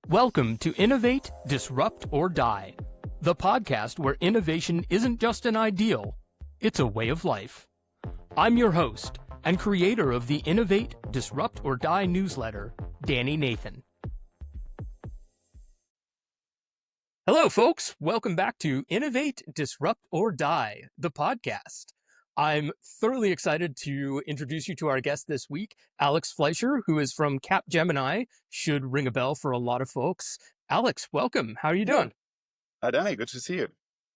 Welcome to Innovate, Disrupt, or Die, the podcast where innovation isn't just an ideal, it's a way of life. I'm your host and creator of the Innovate, Disrupt, or Die newsletter, Danny Nathan. Hello, folks. Welcome back to Innovate, Disrupt, or Die, the podcast. I'm thoroughly excited to introduce you to our guest this week, Alex Fleischer, who is from Capgemini. Should ring a bell for a lot of folks. Alex, welcome. How are you doing? Hi, Danny. Good to see you.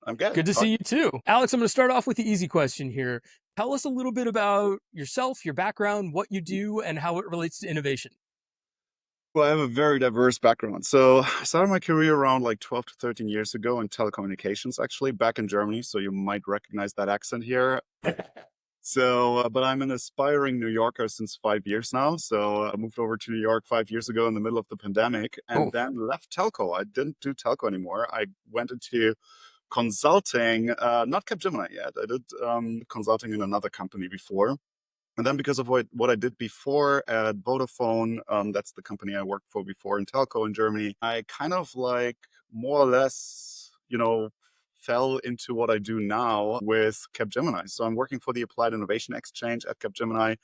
I'm good. Good to see you too. Alex, I'm going to start off with the easy question here. Tell us a little bit about yourself, your background, what you do, and how it relates to innovation. Well, I have a very diverse background. So I started my career around like 12 to 13 years ago in telecommunications, actually, back in Germany. So you might recognize that accent here. But I'm an aspiring New Yorker since 5 years now. So I moved over to New York 5 years ago in the middle of the pandemic and then left telco. I didn't do telco anymore. I went into consulting, not Capgemini yet. I did consulting in another company before. And then because of what I did before at Vodafone, that's the company I worked for before in telco in Germany, I kind of like more or less, fell into what I do now with Capgemini. So I'm working for the Applied Innovation Exchange at Capgemini,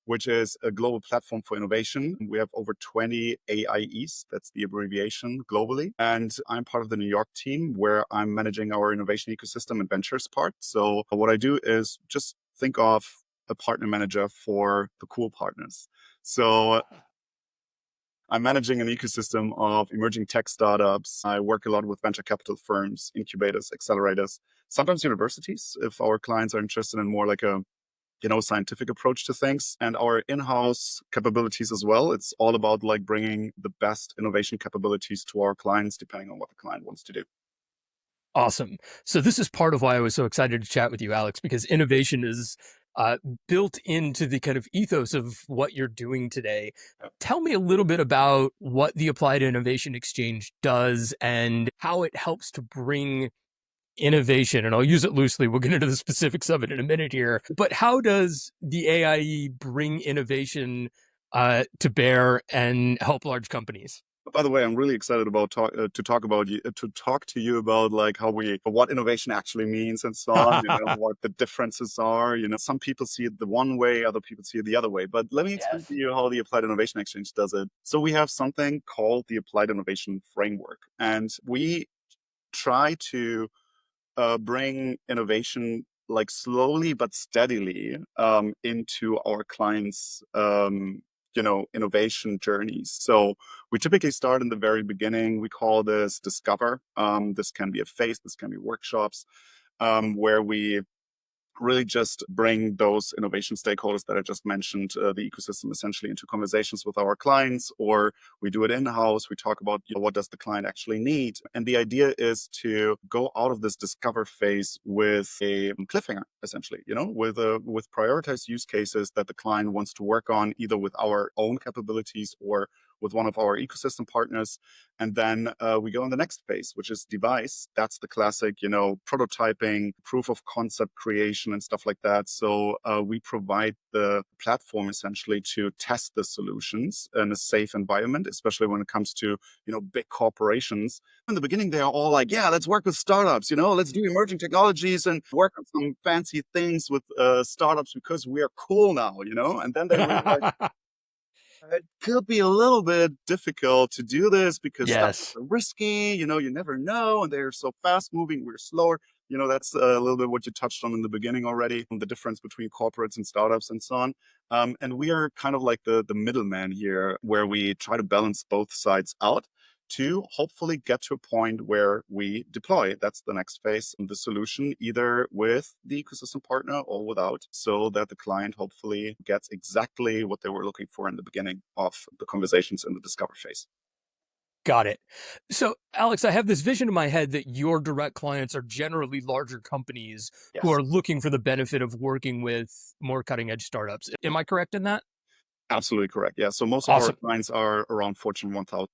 which is a global platform for innovation. We have over 20 AIEs, that's the abbreviation globally. And I'm part of the New York team where I'm managing our innovation ecosystem and ventures part. So what I do is just think of a partner manager for the cool partners. So I'm managing an ecosystem of emerging tech startups. I work a lot with venture capital firms, incubators, accelerators, sometimes universities, if our clients are interested in more like a scientific approach to things, and our in-house capabilities as well. It's all about like bringing the best innovation capabilities to our clients, depending on what the client wants to do. Awesome. So this is part of why I was so excited to chat with you, Alex, because innovation is built into the kind of ethos of what you're doing today. Tell me a little bit about what the Applied Innovation Exchange does and how it helps to bring innovation. And I'll use it loosely. We'll get into the specifics of it in a minute here. But how does the AIE bring innovation to bear and help large companies? By the way, I'm really excited about to talk to you about like what innovation actually means and so on. What the differences are. Some people see it the one way, other people see it the other way. But let me explain to you how the Applied Innovation Exchange does it. So we have something called the Applied Innovation Framework, and we try to bring innovation like slowly but steadily into our clients' innovation journeys. So we typically start in the very beginning. We call this discover. This can be a phase, this can be workshops, where we really just bring those innovation stakeholders that I just mentioned, the ecosystem essentially into conversations with our clients, or we do it in-house. We talk about what does the client actually need. And the idea is to go out of this discover phase with a cliffhanger, essentially, with prioritized use cases that the client wants to work on, either with our own capabilities or with one of our ecosystem partners. And then we go on the next phase, which is devise. That's the classic, prototyping, proof of concept creation and stuff like that. So we provide the platform essentially to test the solutions in a safe environment, especially when it comes to, big corporations. In the beginning, they are all like, yeah, let's work with startups, let's do emerging technologies and work on some fancy things with startups because we are cool now, and then they realize, it could be a little bit difficult to do this because stuff is risky, you never know, and they're so fast moving, we're slower. That's a little bit what you touched on in the beginning already, the difference between corporates and startups and so on. And we are kind of like the middleman here, where we try to balance both sides out to hopefully get to a point where we deploy. That's the next phase of the solution, either with the ecosystem partner or without, so that the client hopefully gets exactly what they were looking for in the beginning of the conversations in the discover phase. Got it. So, Alex, I have this vision in my head that your direct clients are generally larger companies who are looking for the benefit of working with more cutting edge startups. Am I correct in that? Absolutely correct. Yeah. So most of our clients are around Fortune 1000.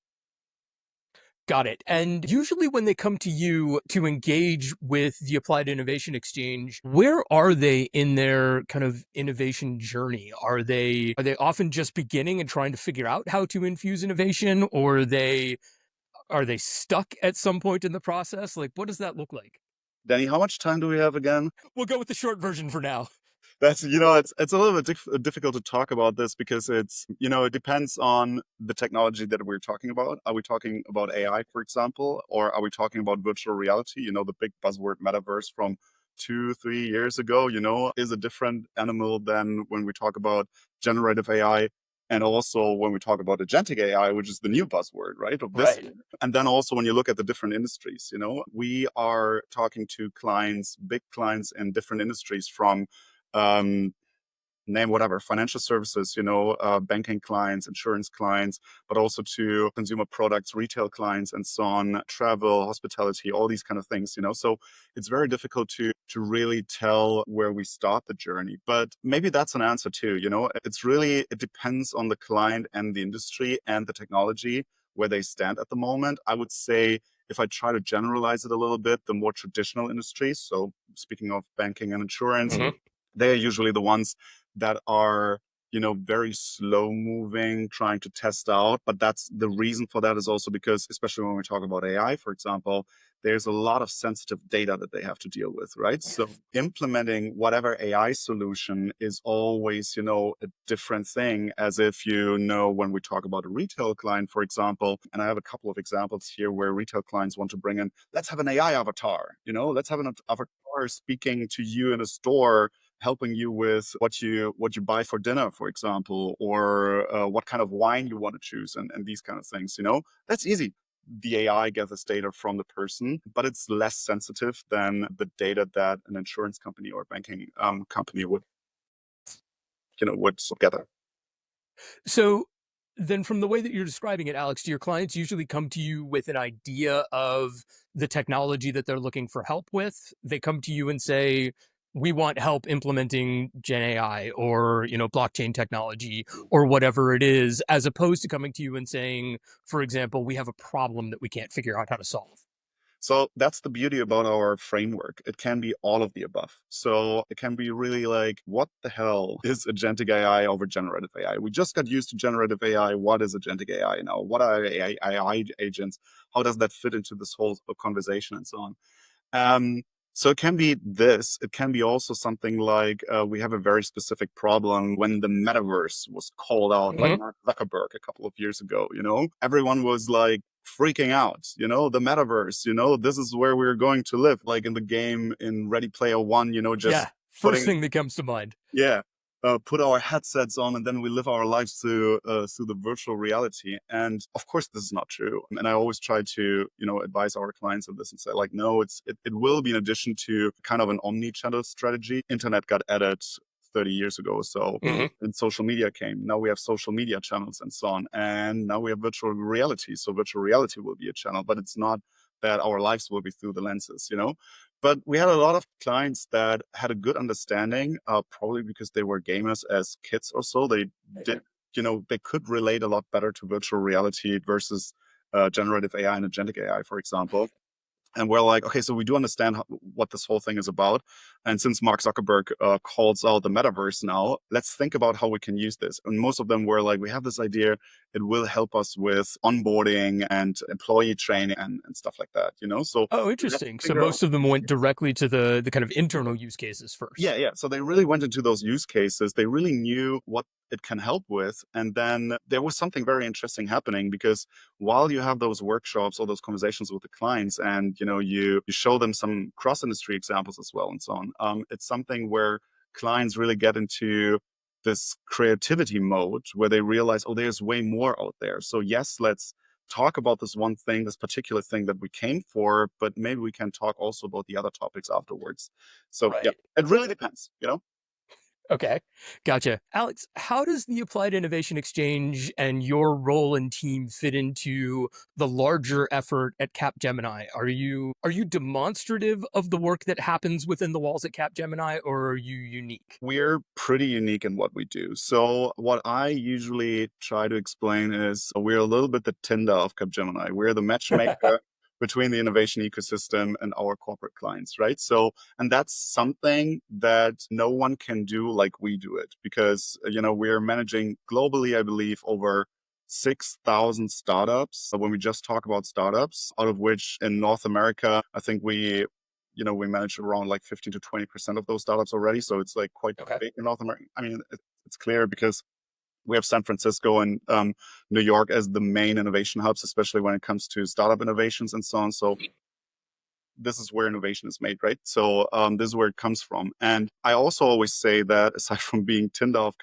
Got it. And usually when they come to you to engage with the Applied Innovation Exchange, where are they in their kind of innovation journey? Are they often just beginning and trying to figure out how to infuse innovation, or are they Are they stuck at some point in the process? Like, what does that look like? Danny, how much time do we have again? We'll go with the short version for now. That's, it's a little bit difficult to talk about this because it's, it depends on the technology that we're talking about. Are we talking about AI, for example, or are we talking about virtual reality? The big buzzword metaverse from 2, 3 years ago, is a different animal than when we talk about generative AI. And also when we talk about agentic AI, which is the new buzzword, right, of this Right. year. And then also when you look at the different industries, we are talking to clients, big clients in different industries from um, name whatever, financial services, banking clients, insurance clients, but also to consumer products, retail clients, and so on, travel, hospitality, all these kind of things. So it's very difficult to really tell where we start the journey. But maybe that's an answer too. It depends on the client and the industry and the technology where they stand at the moment. I would say if I try to generalize it a little bit, the more traditional industries, so speaking of banking and insurance, Mhm. they are usually the ones that are, very slow moving, trying to test out. But that's the reason for that is also because, especially when we talk about AI, for example, there's a lot of sensitive data that they have to deal with, right? So implementing whatever AI solution is always, a different thing as if, when we talk about a retail client, for example, and I have a couple of examples here where retail clients want to bring in, let's have an AI avatar, let's have an avatar speaking to you in a store, helping you with what you buy for dinner, for example, or what kind of wine you want to choose, and these kind of things. That's easy. The AI gathers data from the person, but it's less sensitive than the data that an insurance company or banking company would gather. So then, from the way that you're describing it, Alex, do your clients usually come to you with an idea of the technology that they're looking for help with? They come to you and say, we want help implementing Gen AI or, blockchain technology or whatever it is, as opposed to coming to you and saying, for example, we have a problem that we can't figure out how to solve. So that's the beauty about our framework. It can be all of the above. So it can be really like, what the hell is agentic AI over generative AI? We just got used to generative AI. What is agentic AI now? What are AI agents? How does that fit into this whole conversation and so on? So it can be this. It can be also something like we have a very specific problem when the metaverse was called out by Mhm. Mark Zuckerberg a couple of years ago. Everyone was like freaking out. The metaverse. This is where we're going to live, like in the game in Ready Player One. Just Yeah. First putting thing that comes to mind. yeah, put our headsets on and then we live our lives through the virtual reality. And of course, this is not true. And I always try to advise our clients on this and say like, no, it will be in addition to kind of an omni-channel strategy. Internet got added 30 years ago or so. Mhm. And social media came. Now we have social media channels and so on. And now we have virtual reality. So virtual reality will be a channel, but it's not that our lives will be through the lenses. But we had a lot of clients that had a good understanding, probably because they were gamers as kids or so. They did, they could relate a lot better to virtual reality versus generative AI and agentic AI, for example. And we're like, okay, so we do understand what this whole thing is about. And since Mark Zuckerberg calls out the metaverse now, let's think about how we can use this. And most of them were like, we have this idea. It will help us with onboarding and employee training and stuff like that. So Oh, let's interesting. So figure out most of them use went cases. directly to the kind of internal use cases Yeah, first. yeah. So they really went into those use cases. They really knew what it can help with. And then there was something very interesting happening because while you have those workshops or those conversations with the clients and you show them some cross-industry examples as well and so on, it's something where clients really get into this creativity mode where they realize, oh, there's way more out there. So yes, let's talk about this one thing, this particular thing that we came for, but maybe we can talk also about the other topics afterwards. So yeah, Right. it really depends. Okay. Gotcha. Alex, how does the Applied Innovation Exchange and your role and team fit into the larger effort at Capgemini? Are you demonstrative of the work that happens within the walls at Capgemini, or are you unique? We're pretty unique in what we do. So what I usually try to explain is we're a little bit the Tinder of Capgemini. We're the matchmaker between the innovation ecosystem and our corporate clients, right? So, and that's something that no one can do like we do it because, we're managing globally, I believe, over 6,000 startups. When we just talk about startups, out of which in North America, I think we manage around like 15 to 20% of those startups already. So it's like quite Okay. big in North America. I mean, it's clear because we have San Francisco and New York as the main innovation hubs, especially when it comes to startup innovations and so on. So this is where innovation is made, right? So this is where it comes from. And I also always say that aside from being Tinder of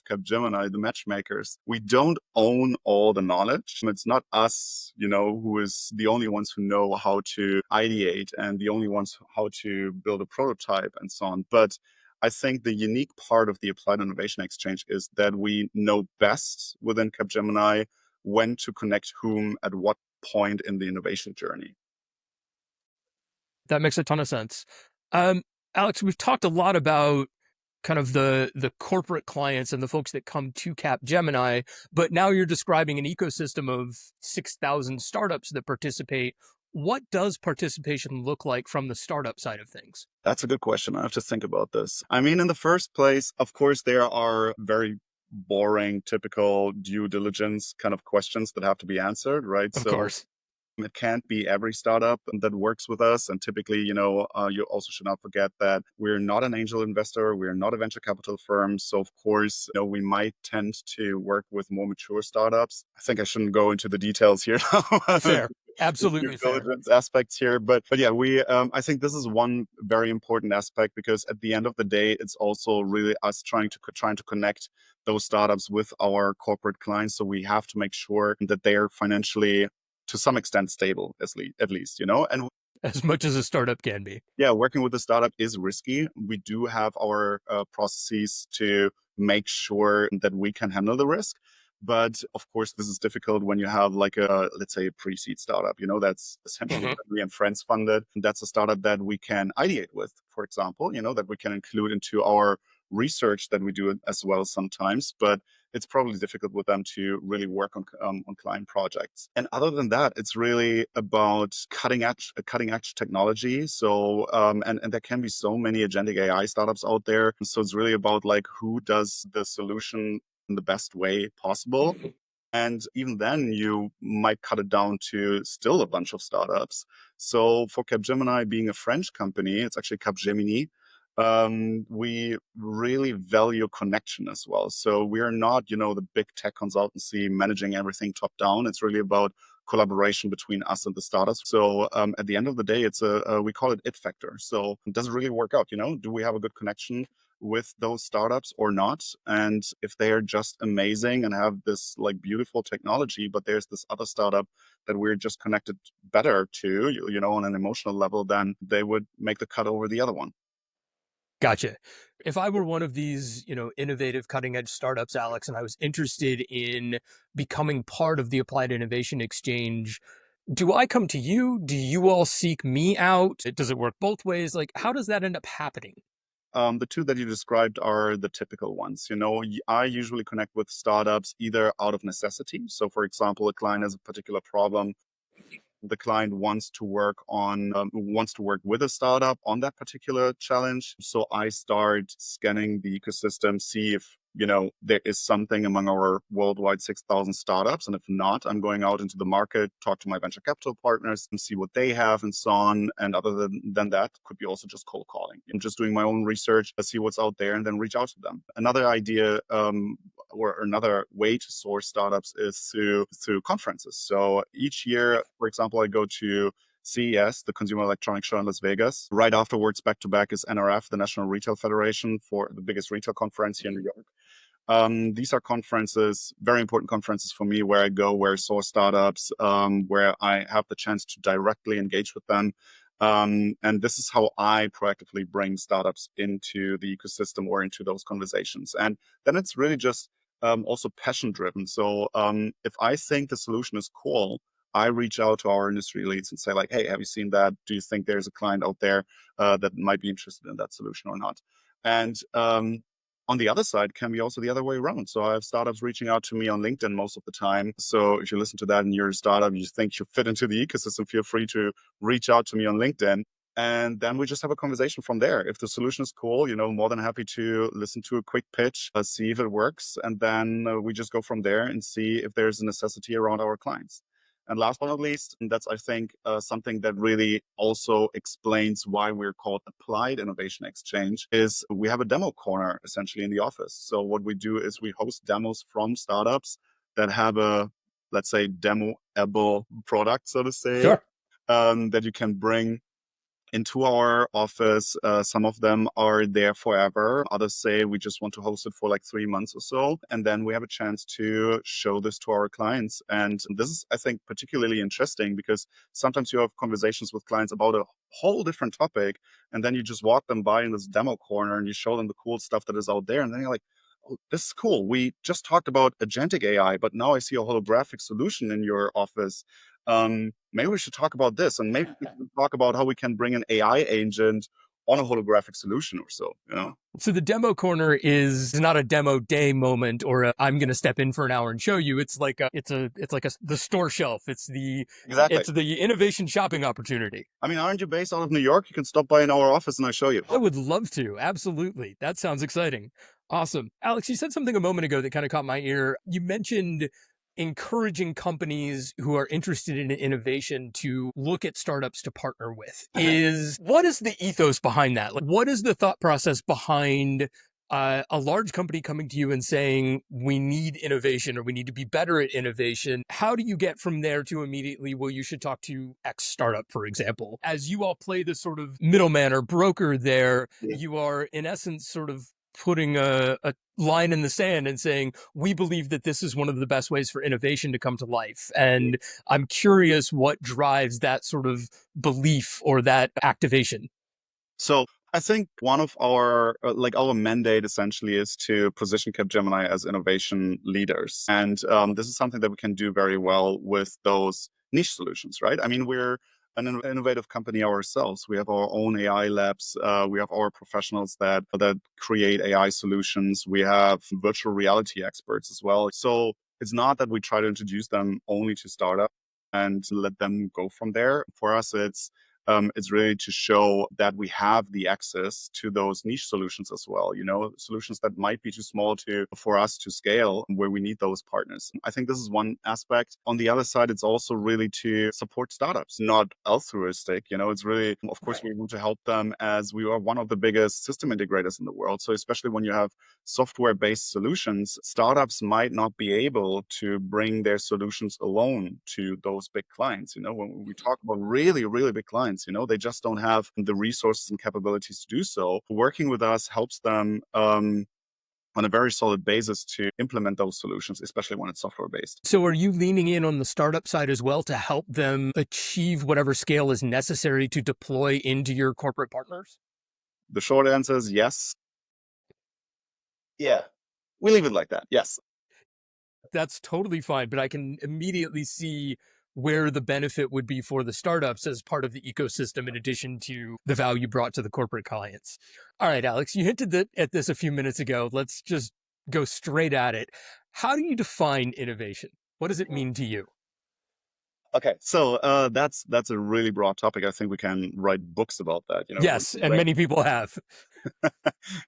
Capgemini, the matchmakers, we don't own all the knowledge. It's not us, who is the only ones who know how to ideate and the only ones how to build a prototype and so on. But I think the unique part of the Applied Innovation Exchange is that we know best within Capgemini when to connect whom at what point in the innovation journey. That makes a ton of sense. Um, Alex, we've talked a lot about kind of the corporate clients and the folks that come to Capgemini, but now you're describing an ecosystem of 6,000 startups that participate. What does participation look like from the startup side of things? That's a good question. I have to think about this. I mean, in the first place, of course, there are very boring, typical due diligence kind of questions that have to be answered, right? Of So course. it can't be every startup that works with us. And typically, you also should not forget that we're not an angel investor. We're not a venture capital firm. So, of course, we might tend to work with more mature startups. I think I shouldn't go into the details here now. Fair. The due Absolutely fair. diligence aspects here, but yeah, I think this is one very important aspect because at the end of the day, it's also really us trying to connect those startups with our corporate clients. So we have to make sure that they are financially to some extent stable, at least, and As much as a startup can be. yeah, working with a startup is risky. We do have our processes to make sure that we can handle the risk. But of course, this is difficult when you have like let's say a pre-seed startup, that's essentially Mhm. friendly and friends funded. That's a startup that we can ideate with, for example, that we can include into our research that we do as well sometimes. But it's probably difficult with them to really work on client projects. And other than that, it's really about cutting edge technology. So and there can be so many agentic AI startups out there. So it's really about like who does the solution in the best way possible. And even then, you might cut it down to still a bunch of startups. So for Capgemini being a French company, it's actually Capgemini. We really value connection as well. So we are not, the big tech consultancy managing everything top down. It's really about collaboration between us and the startups. So at the end of the day, we call it factor. So does it really work out? Do we have a good connection with those startups or not? And if they are just amazing and have this like beautiful technology, but there's this other startup that we're just connected better to, on an emotional level, then they would make the cut over the other one. Gotcha. If I were one of these, innovative cutting edge startups, Alex, and I was interested in becoming part of the Applied Innovation Exchange, do I come to you? Do you all seek me out? Does it work both ways? Like, how does that end up happening? The two that you described are the typical ones. I usually connect with startups either out of necessity. So, for example, a client has a particular problem, the client wants to work with a startup on that particular challenge. So I start scanning the ecosystem, see if there is something among our worldwide 6,000 startups, and if not, I'm going out into the market, talk to my venture capital partners and see what they have and so on. And other than that, could be also just cold calling. I'm just doing my own research, see what's out there and then reach out to them. Another idea, or another way to source startups is through conferences. So each year, for example, I go to CES, the Consumer Electronics Show in Las Vegas. Right afterwards, back to back is NRF, the National Retail Federation, for the biggest retail conference here in New York. These are conferences, very important conferences for me, where I go, where I source startups, where I have the chance to directly engage with them. And this is how I proactively bring startups into the ecosystem or into those conversations. And then it's really just also passion driven. So if I think the solution is cool, I reach out to our industry leads and say like, hey, have you seen that? Do you think there's a client out there that might be interested in that solution or not? And on the other side can be also the other way around. So I have startups reaching out to me on LinkedIn most of the time. So if you listen to that and you're a startup, you think you fit into the ecosystem, feel free to reach out to me on LinkedIn. And then we just have a conversation from there. If the solution is cool, more than happy to listen to a quick pitch, see if it works. And then we just go from there and see if there's a necessity around our clients. And last but not least, and that's, I think, something that really also explains why we're called Applied Innovation Exchange, is we have a demo corner essentially in the office. So what we do is we host demos from startups that have a, let's say, demo-able product, so to say, Sure. that you can bring into our office. Some of them are there forever. Others say we just want to host it for like 3 months or so. And then we have a chance to show this to our clients. And this is, I think, particularly interesting because sometimes you have conversations with clients about a whole different topic. And then you just walk them by in this demo corner and you show them the cool stuff that is out there. And then you're like, oh, this is cool. We just talked about agentic AI, but now I see a holographic solution in your office. Maybe we should talk about this, and maybe we can talk about how we can bring an AI agent on a holographic solution or so. So the demo corner is not a demo day moment or I'm going to step in for an hour and show you. It's like the store shelf. Exactly. It's the innovation shopping opportunity. I mean, aren't you based out of New York? You can stop by in our office and I show you. I would love to. Absolutely. That sounds exciting. Awesome. Alex, you said something a moment ago that kind of caught my ear. You mentioned encouraging companies who are interested in innovation to look at startups to partner with. What is the ethos behind that? Like, what is the thought process behind a large company coming to you and saying, we need innovation or we need to be better at innovation? How do you get from there to immediately, well, you should talk to X startup, for example? As you all play this sort of middleman or broker there, you are in essence sort of putting a line in the sand and saying, we believe that this is one of the best ways for innovation to come to life. And I'm curious what drives that sort of belief or that activation. So I think one of our our mandate essentially is to position Capgemini as innovation leaders, and this is something that we can do very well with those niche solutions, right? I mean, we're an innovative company ourselves. We have our own AI labs. We have our professionals that create AI solutions. We have virtual reality experts as well. So it's not that we try to introduce them only to startups and let them go from there. For us, it's really to show that we have the access to those niche solutions as well, solutions that might be too small for us to scale, where we need those partners. I think this is one aspect. On the other side, it's also really to support startups, not altruistic. It's really, of course, we want to help them as we are one of the biggest system integrators in the world. So especially when you have software-based solutions, startups might not be able to bring their solutions alone to those big clients. When we talk about really, really big clients, they just don't have the resources and capabilities to do so. Working with us helps them on a very solid basis to implement those solutions, especially when it's software based. So are you leaning in on the startup side as well to help them achieve whatever scale is necessary to deploy into your corporate partners? The short answer is yes. Yeah, we leave it like that. Yes. That's totally fine, but I can immediately see where the benefit would be for the startups as part of the ecosystem in addition to the value brought to the corporate clients. All right, Alex, you hinted at this a few minutes ago. Let's just go straight at it. How do you define innovation? What does it mean to you? Okay, so that's a really broad topic. I think we can write books about that. Yes, and many people have.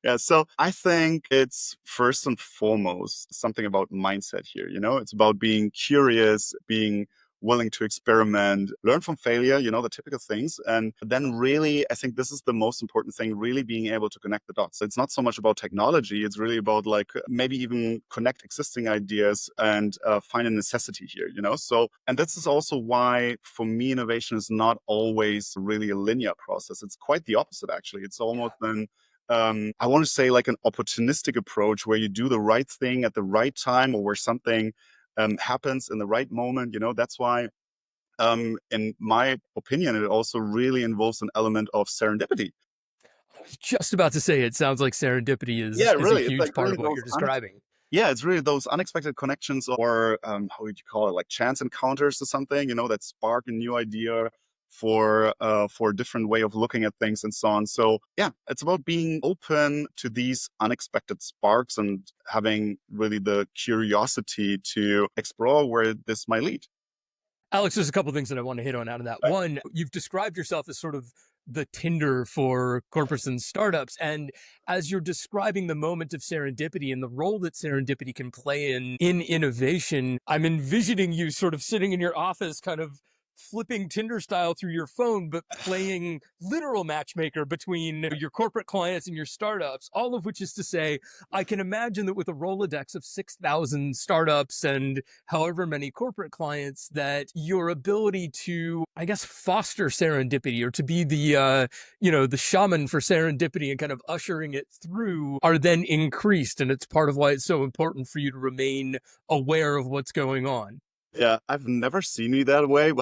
Yeah, so I think it's first and foremost something about mindset here. It's about being curious, being willing to experiment, learn from failure, the typical things. And then really, I think this is the most important thing, really being able to connect the dots. It's not so much about technology. It's really about like maybe even connect existing ideas and find a necessity here. So, and this is also why for me, innovation is not always really a linear process. It's quite the opposite, actually. It's almost then I want to say like an opportunistic approach where you do the right thing at the right time or where something happens in the right moment. That's why, in my opinion, it also really involves an element of serendipity. I was just about to say it sounds like serendipity Yeah, is a really. It's like huge part really of what you're describing. yeah, it's really those unexpected connections or how would you call it, like chance encounters or something, that spark a new idea for a different way of looking at things and so on. So yeah, it's about being open to these unexpected sparks and having really the curiosity to explore where this might lead. Alex, there's a couple of things that I want to hit on out of that. Right. One, you've described yourself as sort of the Tinder for corporates and startups. And as you're describing the moment of serendipity and the role that serendipity can play in innovation, I'm envisioning you sort of sitting in your office, kind of flipping Tinder style through your phone, but playing literal matchmaker between your corporate clients and your startups, all of which is to say, I can imagine that with a Rolodex of 6,000 startups and however many corporate clients, that your ability to, I guess, foster serendipity or to be the shaman for serendipity and kind of ushering it through are then increased. And it's part of why it's so important for you to remain aware of what's going on. Yeah, I've never seen me that way.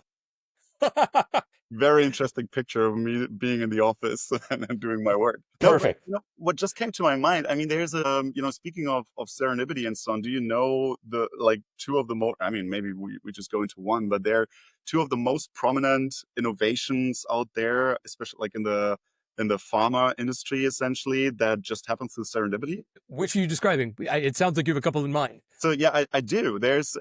Very interesting picture of me being in the office and doing my work. No, but Perfect. what just came to my mind, I mean, there's speaking of serendipity and so on, do you know the like two of the most, I mean, maybe we just go into one, but there are two of the most prominent innovations out there, especially like in the pharma industry, essentially, that just happened through serendipity. Which are you describing? It sounds like you have a couple in mind. So yeah, I do. There's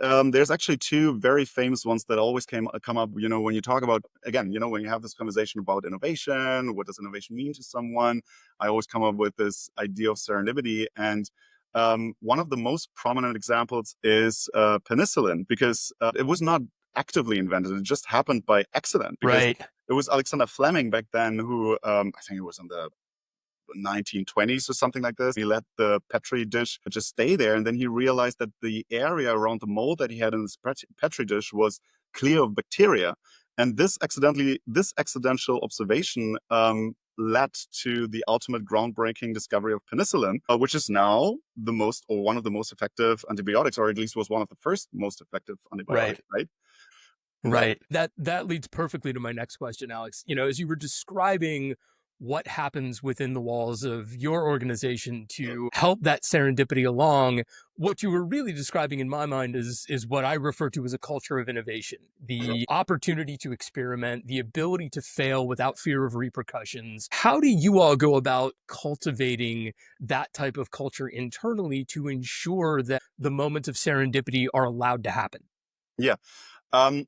actually two very famous ones that always come up. You know, when you talk about again, you know, when you have this conversation about innovation, what does innovation mean to someone? I always come up with this idea of serendipity, and one of the most prominent examples is penicillin, because it was not actively invented; it just happened by accident. Because Right. it was Alexander Fleming back then who I think it was in the 1920s or something like this. He let the petri dish just stay there, and then he realized that the area around the mold that he had in his petri dish was clear of bacteria. And this accidental observation led to the ultimate groundbreaking discovery of penicillin, which is now the most or one of the most effective antibiotics, or at least was one of the first most effective Right. antibiotics, right? Right. Right. That leads perfectly to my next question, Alex. As you were describing what happens within the walls of your organization to help that serendipity along, what you were really describing in my mind is what I refer to as a culture of innovation. The opportunity to experiment, the ability to fail without fear of repercussions. How do you all go about cultivating that type of culture internally to ensure that the moments of serendipity are allowed to happen? Yeah. Um,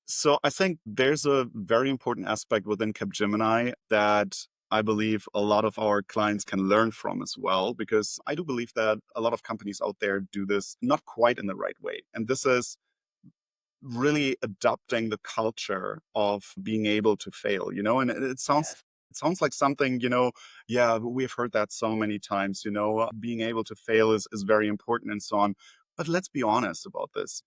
So I think there's a very important aspect within Capgemini that I believe a lot of our clients can learn from as well, because I do believe that a lot of companies out there do this not quite in the right way. And this is really adopting the culture of being able to fail, you know, and Yes. it sounds like something, you know, yeah, we've heard that so many times, you know, being able to fail is very important and so on. But let's be honest about this.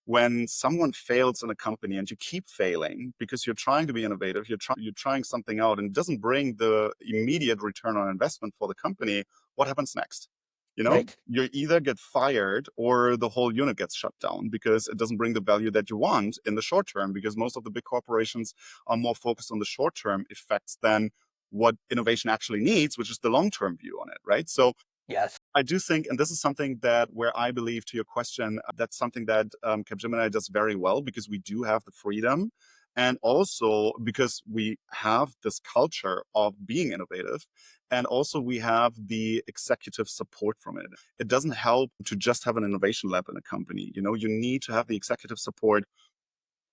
When someone fails in a company and you keep failing because you're trying to be innovative, you're trying something out and it doesn't bring the immediate return on investment for the company, what happens next? You know, Right. you either get fired or the whole unit gets shut down because it doesn't bring the value that you want in the short term, because most of the big corporations are more focused on the short term effects than what innovation actually needs, which is the long term view on it, right? So Yes. I do think, and this is something that where I believe to your question, that's something that Capgemini does very well, because we do have the freedom. And also because we have this culture of being innovative. And also we have the executive support from it. It doesn't help to just have an innovation lab in a company. You know, you need to have the executive support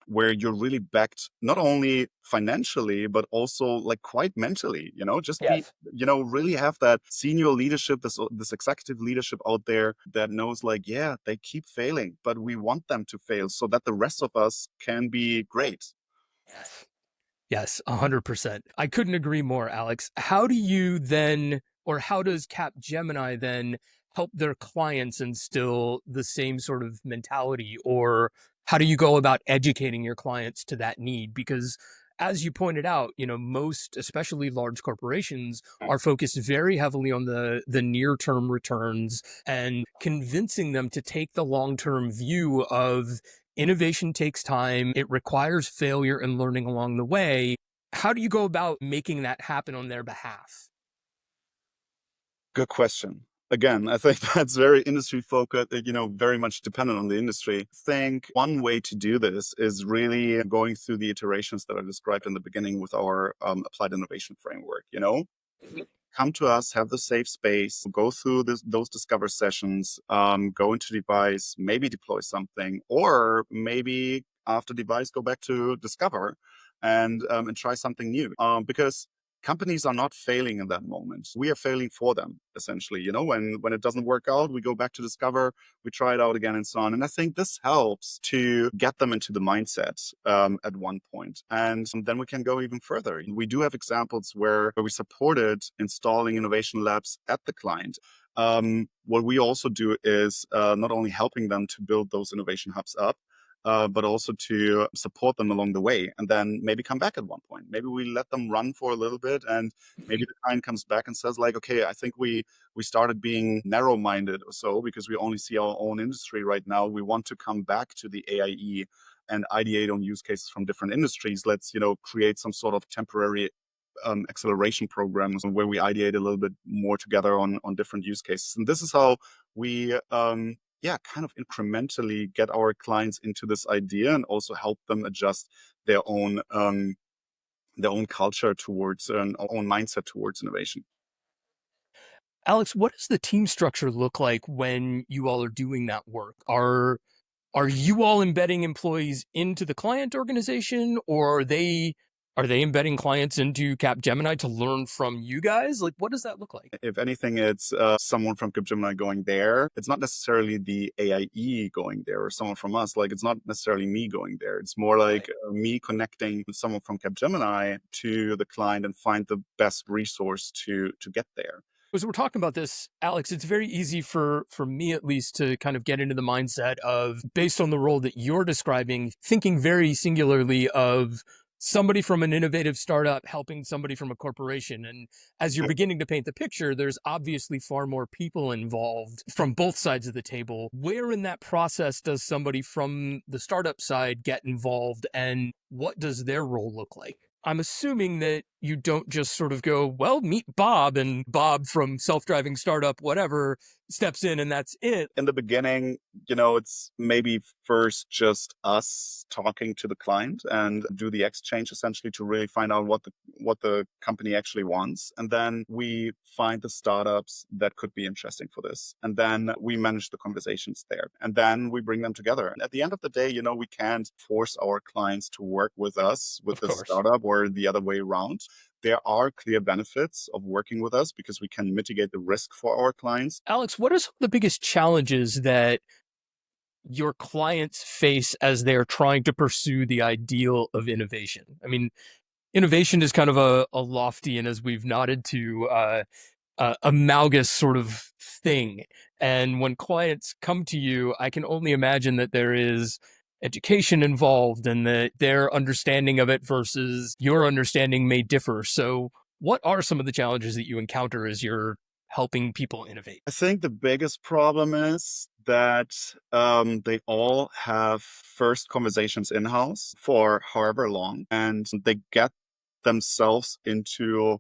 where you're really backed not only financially but also like quite mentally, you know, just be, Yes. you know, really have that senior leadership, this executive leadership out there that knows like, yeah, they keep failing but we want them to fail so that the rest of us can be great. Yes. Yes, 100%. I couldn't agree more, Alex. How do you then, or how does Capgemini then help their clients instill the same sort of mentality? Or how do you go about educating your clients to that need? Because as you pointed out, most, especially large corporations, are focused very heavily on the near term returns and convincing them to take the long term view of innovation takes time. It requires failure and learning along the way. How do you go about making that happen on their behalf? Good question. Again, I think that's very industry focused, you know, very much dependent on the industry. I think one way to do this is really going through the iterations that I described in the beginning with our applied innovation framework. You know, come to us, have the safe space, go through those discover sessions, go into device, maybe deploy something, or maybe after device, go back to discover. and try something new. Because companies are not failing in that moment. We are failing for them, essentially. When it doesn't work out, we go back to discover, we try it out again, and so on. And I think this helps to get them into the mindset at one point. And then we can go even further. We do have examples where we supported installing innovation labs at the client. What we also do is not only helping them to build those innovation hubs up, but also to support them along the way, and then maybe come back at one point. Maybe we let them run for a little bit, and maybe the client comes back and says like, okay, I think we started being narrow-minded or so because we only see our own industry right now. We want to come back to the AIE and ideate on use cases from different industries. Let's create some sort of temporary acceleration programs where we ideate a little bit more together on different use cases. And this is how we kind of incrementally get our clients into this idea and also help them adjust their own culture towards our own mindset towards innovation. Alex, what does the team structure look like when you all are doing that work? Are you all embedding employees into the client organization, or are they embedding clients into Capgemini to learn from you guys? Like, what does that look like? If anything, it's someone from Capgemini going there. It's not necessarily the AIE going there or someone from us. Like, it's not necessarily me going there. It's more like Right. me connecting someone from Capgemini to the client and find the best resource to get there. As we're talking about this, Alex, it's very easy for me at least to kind of get into the mindset of, based on the role that you're describing, thinking very singularly of somebody from an innovative startup helping somebody from a corporation. And as you're beginning to paint the picture, there's obviously far more people involved from both sides of the table. Where in that process does somebody from the startup side get involved, and what does their role look like? I'm assuming that you don't just sort of go, well, meet Bob, and Bob from self-driving startup, whatever, steps in and that's it. In the beginning, it's maybe first just us talking to the client and do the exchange essentially to really find out what the company actually wants. And then we find the startups that could be interesting for this. And then we manage the conversations there. And then we bring them together. And at the end of the day, we can't force our clients to work with us, with Of the course. startup, or the other way around. There are clear benefits of working with us because we can mitigate the risk for our clients. Alex, what are some of the biggest challenges that your clients face as they're trying to pursue the ideal of innovation? I mean, innovation is kind of a lofty, and as we've nodded to, amalgamous sort of thing. And when clients come to you, I can only imagine that there is education involved and that their understanding of it versus your understanding may differ. So, what are some of the challenges that you encounter as you're helping people innovate? I think the biggest problem is that they all have first conversations in-house for however long, and they get themselves into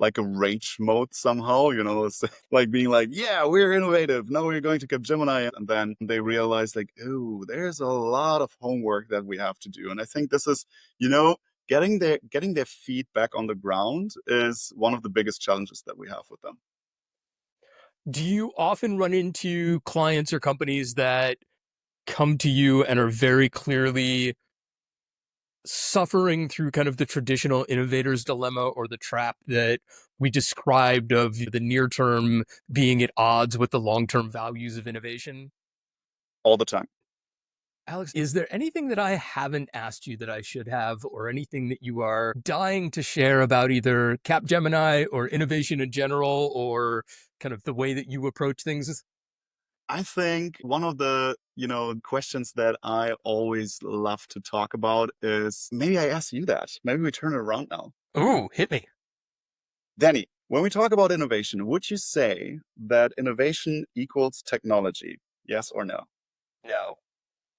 like a rage mode somehow. It's like being like, yeah, we're innovative. Now we're going to Capgemini. And then they realize like, oh, there's a lot of homework that we have to do. And I think this is, you know, getting their feet back on the ground is one of the biggest challenges that we have with them. Do you often run into clients or companies that come to you and are very clearly suffering through kind of the traditional innovator's dilemma, or the trap that we described of the near term being at odds with the long term values of innovation? All the time. Alex, is there anything that I haven't asked you that I should have, or anything that you are dying to share about either Capgemini or innovation in general, or kind of the way that you approach things? I think one of the, questions that I always love to talk about is, maybe I ask you that. Maybe we turn it around now. Ooh, hit me. Danny, when we talk about innovation, would you say that innovation equals technology? Yes or no? No.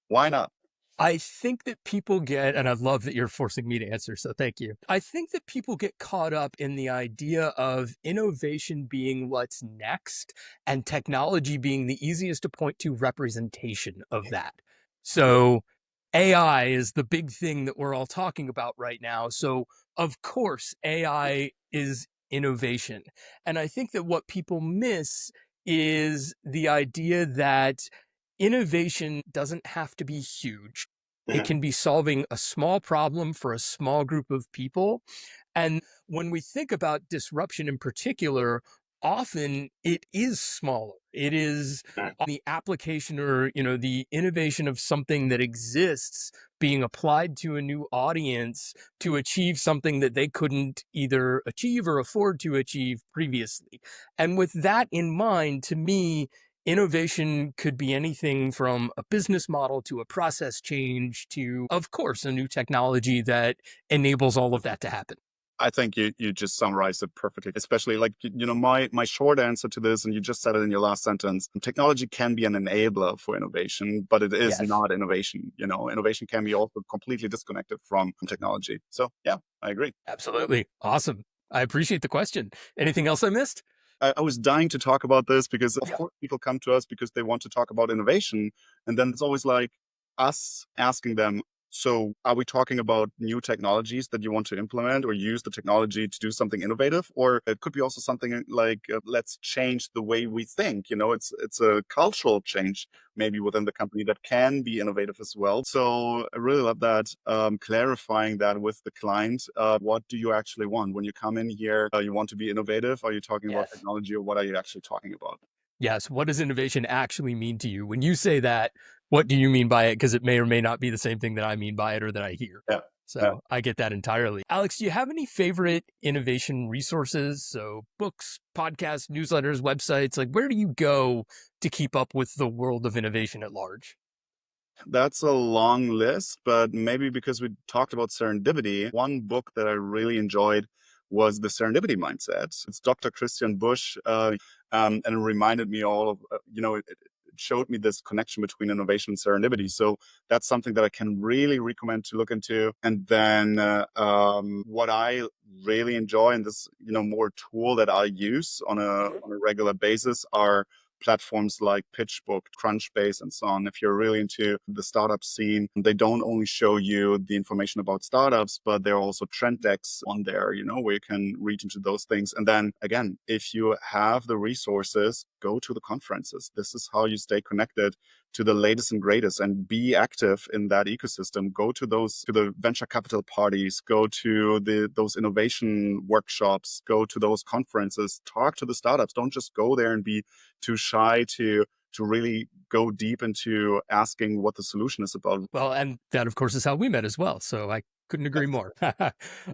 Why not? I think that people get, and I love that you're forcing me to answer, so thank you. I think that people get caught up in the idea of innovation being what's next and technology being the easiest to point to representation of that. So AI is the big thing that we're all talking about right now. So, of course, AI is innovation. And I think that what people miss is the idea that innovation doesn't have to be huge. It can be solving a small problem for a small group of people. And when we think about disruption in particular, often it is smaller. It is the application or, the innovation of something that exists being applied to a new audience to achieve something that they couldn't either achieve or afford to achieve previously. And with that in mind, to me, innovation could be anything from a business model to a process change to, of course, a new technology that enables all of that to happen. I think you just summarized it perfectly, especially like, my short answer to this, and you just said it in your last sentence, technology can be an enabler for innovation, but it is Yes, not innovation. Innovation can be also completely disconnected from technology. So yeah, I agree. absolutely. Awesome. I appreciate the question. Anything else I missed? I was dying to talk about this because, of Yeah. course, people come to us because they want to talk about innovation. And then it's always like us asking them, so are we talking about new technologies that you want to implement or use the technology to do something innovative? Or it could be also something like, let's change the way we think. It's a cultural change maybe within the company that can be innovative as well. So I really love that, clarifying that with the client. What do you actually want when you come in here? You want to be innovative? Are you talking about Yes. technology, or what are you actually talking about? Yes. What does innovation actually mean to you? When you say that, what do you mean by it? Because it may or may not be the same thing that I mean by it or that I hear. Yeah. Yeah. So I get that entirely. Alex, do you have any favorite innovation resources? So books, podcasts, newsletters, websites, like where do you go to keep up with the world of innovation at large? That's a long list, but maybe because we talked about serendipity, one book that I really enjoyed was The Serendipity Mindset. It's Dr. Christian Busch, and it reminded me all of, it showed me this connection between innovation and serendipity. So that's something that I can really recommend to look into. And then what I really enjoy, and this, more tool that I use on a regular basis, are platforms like PitchBook, Crunchbase, and so on. If you're really into the startup scene, they don't only show you the information about startups, but there are also trend decks on there, where you can read into those things. And then again, if you have the resources, go to the conferences. This is how you stay connected to the latest and greatest and be active in that ecosystem. Go to the venture capital parties, go to those innovation workshops, go to those conferences, talk to the startups. Don't just go there and be too shy to really go deep into asking what the solution is about. Well, and that, of course, is how we met as well. So I couldn't agree more.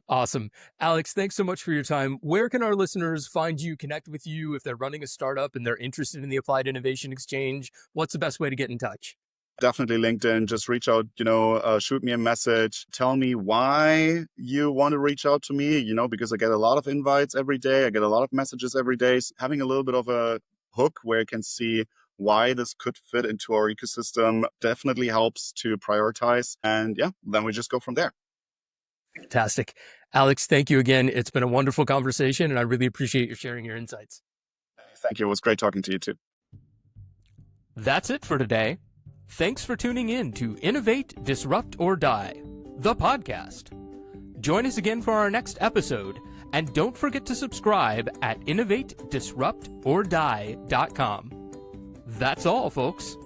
Awesome. Alex, thanks so much for your time. Where can our listeners find you, connect with you if they're running a startup and they're interested in the Applied Innovation Exchange? What's the best way to get in touch? Definitely LinkedIn. Just reach out, shoot me a message. Tell me why you want to reach out to me, because I get a lot of invites every day. I get a lot of messages every day. So having a little bit of a hook where you can see why this could fit into our ecosystem definitely helps to prioritize. And yeah, then we just go from there. Fantastic. Alex, thank you again. It's been a wonderful conversation, and I really appreciate you sharing your insights. Thank you. It was great talking to you too. That's it for today. Thanks for tuning in to Innovate, Disrupt, or Die, the podcast. Join us again for our next episode, and don't forget to subscribe at innovatedisruptordie.com. That's all, folks.